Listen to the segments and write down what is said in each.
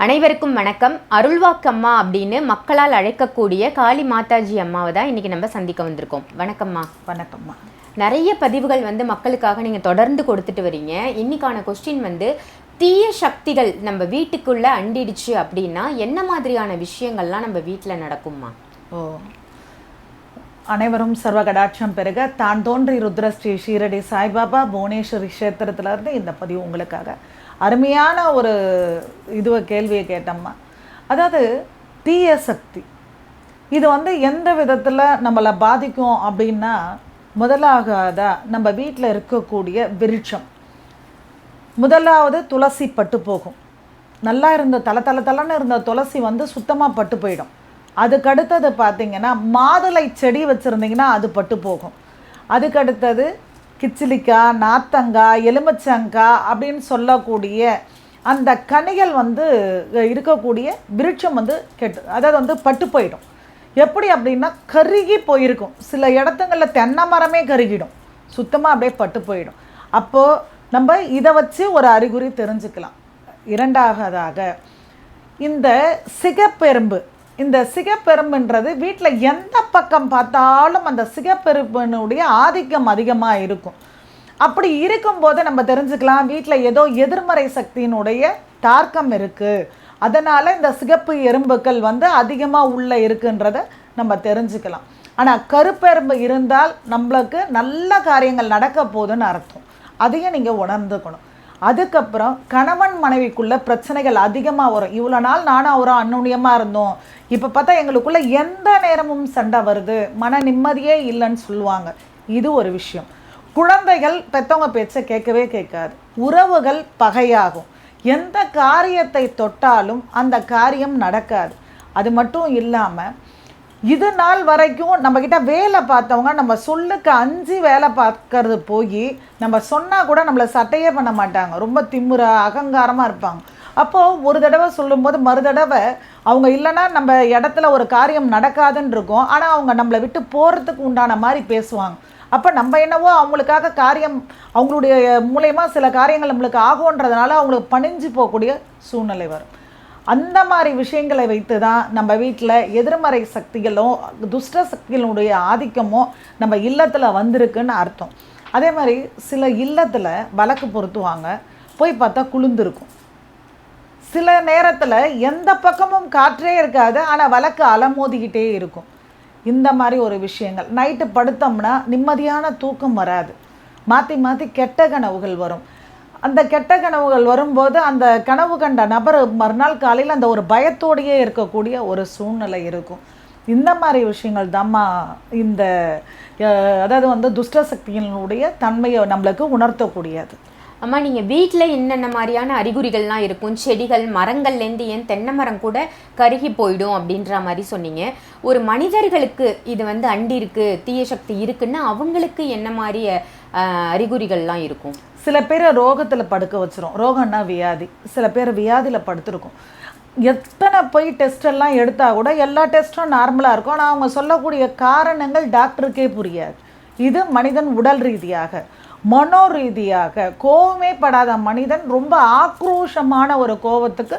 அனைவருக்கும் வணக்கம். அருள்வாக்கு அம்மா அப்படின்னு மக்களால் அழைக்கக்கூடிய காளி மாதாஜி அம்மாவை தான் இன்றைக்கி நம்ம சந்திக்க வந்திருக்கோம். வணக்கம்மா. வணக்கம்மா. நிறைய பதிவுகள் மக்களுக்காக நீங்கள் தொடர்ந்து கொடுத்துட்டு வரீங்க. இன்றைக்கான கொஸ்டின் தீய சக்திகள் நம்ம வீட்டுக்குள்ளே அண்டிடுச்சு அப்படின்னா என்ன மாதிரியான விஷயங்கள்லாம் நம்ம வீட்டில் நடக்கும்மா? அனைவரும் சர்வகடாட்சம் பெருக. தான் தோன்றி ருத்ர ஸ்ரீ ஷீரடி சாய்பாபா புவனேஸ்வரி க்ஷேத்திரத்திலேருந்து இந்த பதிவு உங்களுக்காக. அருமையான ஒரு கேள்வியை கேட்டோம்மா. அதாவது தீய சக்தி இது எந்த விதத்தில் நம்மளை பாதிக்கும் அப்படின்னா, முதலாக நம்ம வீட்டில் இருக்கக்கூடிய விருட்சம், முதலாவது துளசி பட்டு போகும். நல்லா இருந்த தலன்னு இருந்த துளசி சுத்தமாக பட்டு போயிடும். அதுக்கடுத்தது பார்த்திங்கன்னா மாதுளை செடி வச்சுருந்திங்கன்னா அது பட்டு போகும். அதுக்கடுத்தது கிச்சிலிக்காய், நாத்தங்காய், எலுமிச்சங்காய் அப்படின்னு சொல்லக்கூடிய அந்த கனிகள் இருக்கக்கூடிய விருட்சம் அதாவது பட்டு போயிடும். எப்படி அப்படின்னா கருகி போயிருக்கும். சில இடத்துங்களில் தென்னை மரமே கருகிடும், சுத்தமாக அப்படியே பட்டு போயிடும். அப்போது நம்ம இதை வச்சு ஒரு அறிகுறி தெரிஞ்சுக்கலாம். இரண்டாவதாக இந்த சிகப்பெரும்பு. இந்த சிகப்பெரும்புன்றது வீட்டில் எந்த பக்கம் பார்த்தாலும் அந்த சிகப்பெரும்பினுடைய ஆதிக்கம் அதிகமாக இருக்கும். அப்படி இருக்கும்போது நம்ம தெரிஞ்சுக்கலாம் வீட்டில் ஏதோ எதிர்மறை சக்தியினுடைய தாக்கம் இருக்குது. அதனால் இந்த சிகப்பு எறும்புகள் அதிகமாக உள்ளே இருக்குன்றதை நம்ம தெரிஞ்சுக்கலாம். ஆனால் கருப்பெரும்பு இருந்தால் நம்மளுக்கு நல்ல காரியங்கள் நடக்க போகுதுன்னு அர்த்தம். அதையும் நீங்கள் உணர்ந்துக்கணும். அதுக்கப்புறம் கணவன் மனைவிக்குள்ளே பிரச்சனைகள் அதிகமாக வரும். இவ்வளோ நாள் நானும் அவரும் அந்நுண்ணியமாக இருந்தோம், இப்போ பார்த்தா எங்களுக்குள்ளே எந்த நேரமும் சண்டை வருது, மன நிம்மதியே இல்லைன்னு சொல்லுவாங்க. இது ஒரு விஷயம். குழந்தைகள் பெற்றவங்க பேச்சை கேட்கவே கேட்காது. உறவுகள் பகையாகும். எந்த காரியத்தை தொட்டாலும் அந்த காரியம் நடக்காது. அது மட்டும் இல்லாமல் இது நாள் வரைக்கும் நம்மக்கிட்ட வேலை பார்த்தவங்க நம்ம சொல்லுக்கு அஞ்சு வேலை பார்க்கறது போய் நம்ம சொன்னால் கூட நம்மளை சட்டையே பண்ண மாட்டாங்க. ரொம்ப திமிரா அகங்காரமாக இருப்பாங்க. அப்போது ஒரு தடவை சொல்லும்போது மறுதடவை அவங்க இல்லைன்னா நம்ம இடத்துல ஒரு காரியம் நடக்காதுன்னு இருக்கும். ஆனால் அவங்க நம்மளை விட்டு போகிறதுக்கு உண்டான மாதிரி பேசுவாங்க. அப்போ நம்ம என்னவோ அவங்களுக்காக காரியம் அவங்களுடைய மூலயமா சில காரியங்கள் நம்மளுக்கு ஆகுன்றதுனால அவங்களுக்கு பணிஞ்சு போகக்கூடிய சூழ்நிலை வரும். அந்த மாதிரி விஷயங்களை வைத்து தான் நம்ம வீட்டில் எதிர்மறை சக்திகளோ துஷ்ட சக்திகளுடைய ஆதிக்கமோ நம்ம இல்லத்தில் வந்திருக்குன்னு அர்த்தம். அதே மாதிரி சில இல்லத்தில் விளக்கு பொருத்துவாங்க, போய் பார்த்தா குளிர்ந்துருக்கும். சில நேரத்தில் எந்த பக்கமும் காற்றே இருக்காது, ஆனால் விளக்கு அலமோதிக்கிட்டே இருக்கும். இந்த மாதிரி ஒரு விஷயங்கள். நைட்டு படுத்தோம்னா நிம்மதியான தூக்கம் வராது, மாற்றி மாற்றி கெட்ட கனவுகள் வரும். அந்த கெட்ட கனவுகள் வரும்போது அந்த கனவு கண்ட நபர் மறுநாள் காலையில் அந்த ஒரு பயத்தோடையே இருக்கக்கூடிய ஒரு சூழ்நிலை இருக்கும். இந்த மாதிரி விஷயங்கள் தான்மா இந்த அதாவது துஷ்ட சக்தியினுடைய தன்மையை நம்மளுக்கு உணர்த்தக்கூடியது. அம்மா, நீங்கள் வீட்டில் என்னென்ன மாதிரியான அறிகுறிகள்லாம் இருக்கும்? செடிகள், மரங்கள்லேருந்து ஏன் தென்னை மரம் கூட கருகி போயிடும் அப்படின்ற மாதிரி சொன்னீங்க. ஒரு மனிதர்களுக்கு இது அண்டி இருக்குது, தீய சக்தி இருக்குன்னா அவங்களுக்கு என்ன மாதிரி அறிகுறிகள்லாம் இருக்கும்? சில பேர் ரோகத்தில் படுக்க வச்சிரும். ரோகம்னா வியாதி. சில பேர் வியாதியில் படுத்துருக்கும். எத்தனை போய் டெஸ்டெல்லாம் எடுத்தால் கூட எல்லா டெஸ்ட்டும் நார்மலாக இருக்கும். ஆனால் அவங்க சொல்லக்கூடிய காரணங்கள் டாக்டருக்கே புரியாது. இது மனிதன் உடல் ரீதியாக. மனோ ரீதியாக கோபமே படாத மனிதன் ரொம்ப ஆக்ரோஷமான ஒரு கோபத்துக்கு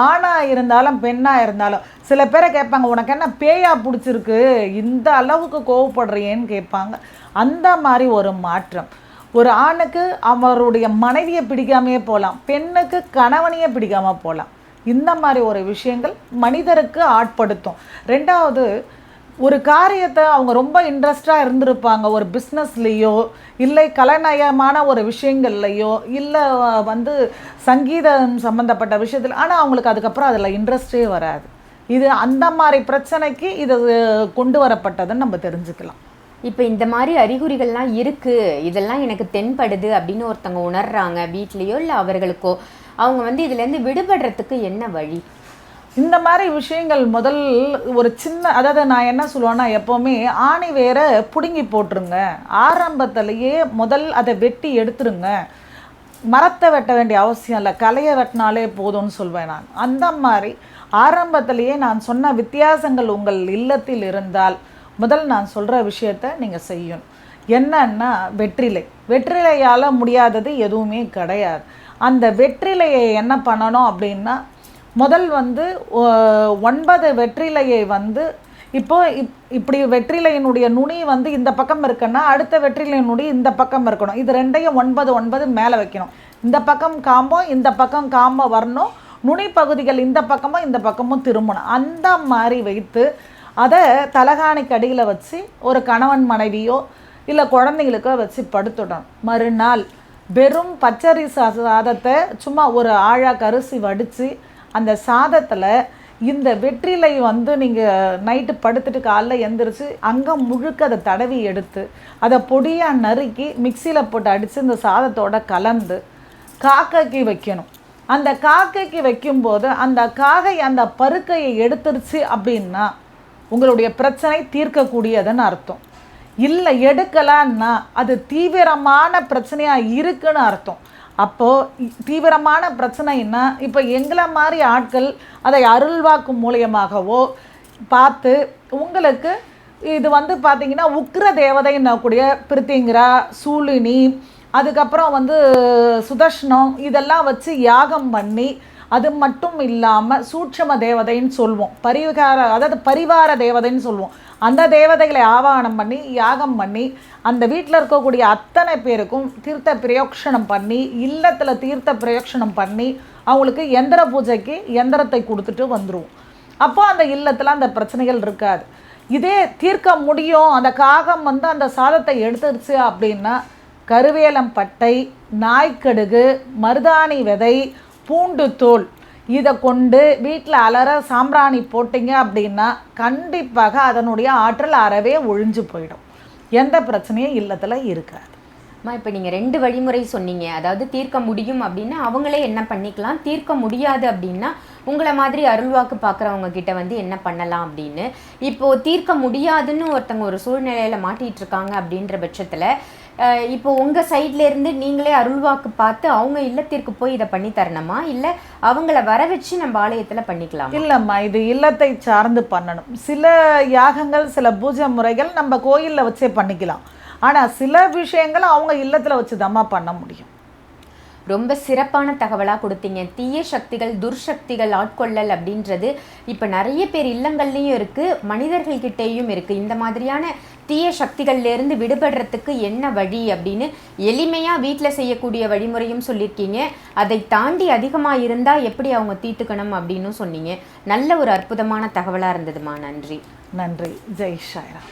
ஆணாக இருந்தாலும் பெண்ணாக இருந்தாலும் சில பேரை கேட்பாங்க, உனக்கு என்ன பேயா பிடிச்சிருக்கு, இந்த அளவுக்கு கோவப்படுறியேன்னு கேட்பாங்க. அந்த மாதிரி ஒரு மாற்றம். ஒரு ஆணுக்கு அவருடைய மனைவியை பிடிக்காமையே போகலாம், பெண்ணுக்கு கணவனையே பிடிக்காமல் போகலாம். இந்த மாதிரி ஒரு விஷயங்கள் மனிதருக்கு ஆட்படுத்தும். ரெண்டாவது, ஒரு காரியத்தை அவங்க ரொம்ப இன்ட்ரெஸ்டாக இருந்திருப்பாங்க, ஒரு பிஸ்னஸ்லேயோ இல்லை கலைநயமான ஒரு விஷயங்கள்லையோ இல்லை சங்கீதம் சம்மந்தப்பட்ட விஷயத்தில், ஆனால் அவங்களுக்கு அதுக்கப்புறம் அதில் இன்ட்ரெஸ்டே வராது. இது அந்த மாதிரி பிரச்சனைக்கு இது கொண்டு வரப்பட்டதுன்னு நம்ம தெரிஞ்சுக்கலாம். இப்போ இந்த மாதிரி அறிகுறிகள்லாம் இருக்குது, இதெல்லாம் எனக்கு தென்படுது அப்படின்னு ஒருத்தவங்க உணர்றாங்க வீட்லேயோ இல்லை அவர்களுக்கோ, அவங்க இதுலேருந்து விடுபடுறதுக்கு என்ன வழி? இந்த மாதிரி விஷயங்கள் முதல் ஒரு சின்ன, அதாவது நான் என்ன சொல்லுவேன்னா, எப்போவுமே ஆணி வேற பிடுங்கி போட்டுருங்க. ஆரம்பத்திலேயே முதல் அதை வெட்டி எடுத்துருங்க. மரத்தை வெட்ட வேண்டிய அவசியம் இல்லை, கலையை வெட்டினாலே போதும்னு சொல்வேன் நான். அந்த மாதிரி ஆரம்பத்திலேயே நான் சொன்ன வித்தியாசங்கள் உங்கள் இல்லத்தில் இருந்தால் முதல் நான் சொல்கிற விஷயத்த நீங்கள் செய்யணும். என்னன்னா வெற்றிலையால் முடியாதது எதுவுமே கிடையாது. அந்த வெற்றிலையை என்ன பண்ணணும் அப்படின்னா, முதல் வந்து 9 வெற்றிலையை வந்து இப்போ இப்படி வெற்றிலையினுடைய நுனி வந்து இந்த பக்கம் இருக்குன்னா அடுத்த வெற்றிலை நுனி இந்த பக்கம் இருக்கணும். இது ரெண்டையும் 9 9 மேலே வைக்கணும். இந்த பக்கம் காம்போ இந்த பக்கம் காம்போ வரணும். நுனி பகுதிகள் இந்த பக்கமும் இந்த பக்கமும் திரும்பணும். அந்த மாதிரி வைத்து அதை தலகாணிக்கு அடியில் வச்சு ஒரு கணவன் மனைவியோ இல்லை குழந்தைங்களுக்கோ வச்சு படுத்துடணும். மறுநாள் வெறும் பச்சரி சாதத்தை சும்மா ஒரு ஆழாக்கு அரிசி வடித்து அந்த சாதத்தில் இந்த வெற்றிலை வந்து நீங்கள் நைட்டு படுத்துட்டு காலைல எந்திரிச்சு அங்கே முழுக்க அதை தடவி எடுத்து அதை பொடியாக நறுக்கி மிக்சியில் போட்டு அடித்து இந்த சாதத்தோட கலந்து காக்கைக்கு வைக்கணும். அந்த காக்கைக்கு வைக்கும்போது அந்த காகை அந்த பருக்கையை எடுத்துருச்சு அப்படின்னா உங்களுடைய பிரச்சனை தீர்க்கக்கூடியதுன்னு அர்த்தம். இல்லை எடுக்கலான்னா அது தீவிரமான பிரச்சனையாக இருக்குன்னு அர்த்தம். அப்போது தீவிரமான பிரச்சனைன்னா இப்போ எங்களை மாதிரி ஆட்கள் அதை அருள்வாக்கு மூலியமாகவோ பார்த்து உங்களுக்கு இது வந்து பார்த்திங்கன்னா உக்கிர தேவதைன்னா கூடிய பிரித்திங்கிரா சூலினி அதுக்கப்புறம் வந்து சுதர்ஷ்னம் இதெல்லாம் வச்சு யாகம் பண்ணி அது மட்டும் இல்லாமல் சூட்சம தேவதைன்னு சொல்லுவோம். பரிவார தேவதைன்னு சொல்லுவோம். அந்த தேவதைகளை ஆவாகனம் பண்ணி யாகம் பண்ணி அந்த வீட்டில் இருக்கக்கூடிய அத்தனை பேருக்கும் தீர்த்த பிரயோக்ஷனம் பண்ணி இல்லத்தில் தீர்த்த பிரயோக்ஷனம் பண்ணி அவங்களுக்கு எந்திர பூஜைக்கு எந்திரத்தை கொடுத்துட்டு வந்துடுவோம். அப்போ அந்த இல்லத்தில் அந்த பிரச்சனைகள் இருக்காது. இதே தீர்க்க முடியும் அந்த காகம் வந்து அந்த சாதத்தை எடுத்துருச்சு அப்படின்னா கருவேலம் பட்டை, நாய்க்கடுகு, மருதாணி விதை, பூண்டு தோல் இதை கொண்டு வீட்டில் அலற சாம்பிராணி போட்டிங்க அப்படின்னா கண்டிப்பாக அதனுடைய ஆற்றல் அறவே ஒழிஞ்சு போயிடும். எந்த பிரச்சனையும் இல்லத்தில் இருக்காது. இப்போ நீங்கள் 2 வழிமுறை சொன்னீங்க. அதாவது தீர்க்க முடியும் அப்படின்னா அவங்களே என்ன பண்ணிக்கலாம், தீர்க்க முடியாது அப்படின்னா உங்களை மாதிரி அருள்வாக்கு பார்க்குறவங்க கிட்ட வந்து என்ன பண்ணலாம் அப்படின்னு. இப்போது தீர்க்க முடியாதுன்னு ஒருத்தவங்க ஒரு சூழ்நிலையில் மாட்டிகிட்டு இருக்காங்க அப்படின்ற பட்சத்தில் இப்போ உங்கள் சைட்லேருந்து நீங்களே அருள்வாக்கு பார்த்து அவங்க இல்லத்திற்கு போய் இதை பண்ணி தரணுமா, இல்லை அவங்கள வர வச்சு நம்ம ஆலயத்தில் பண்ணிக்கலாம்? இல்லைம்மா, இது இல்லத்தை சார்ந்து பண்ணணும். சில யாகங்கள் சில பூஜை முறைகள் நம்ம கோயிலில் வச்சே பண்ணிக்கலாம். ஆனால் சில விஷயங்கள் அவங்க இல்லத்தில் வச்சு தாம்மா பண்ண முடியும். ரொம்ப சிறப்பான தகவலாக கொடுத்தீங்க. தீய சக்திகள் துர்சக்திகள் ஆட்கொள்ளல் அப்படின்றது இப்போ நிறைய பேர் இல்லங்கள்லேயும் இருக்குது, மனிதர்கள்கிட்டேயும் இருக்குது. இந்த மாதிரியான தீய சக்திகள்லேருந்து விடுபடுறதுக்கு என்ன வழி அப்படின்னு எளிமையாக வீட்டில் செய்யக்கூடிய வழிமுறையும் சொல்லியிருக்கீங்க. அதை தாண்டி அதிகமாக இருந்தால் எப்படி அவங்க தீர்த்துக்கணும் அப்படின்னு சொன்னீங்க. நல்ல ஒரு அற்புதமான தகவலாக இருந்ததுமா. நன்றி. நன்றி. ஜெய் சாய்ராம்.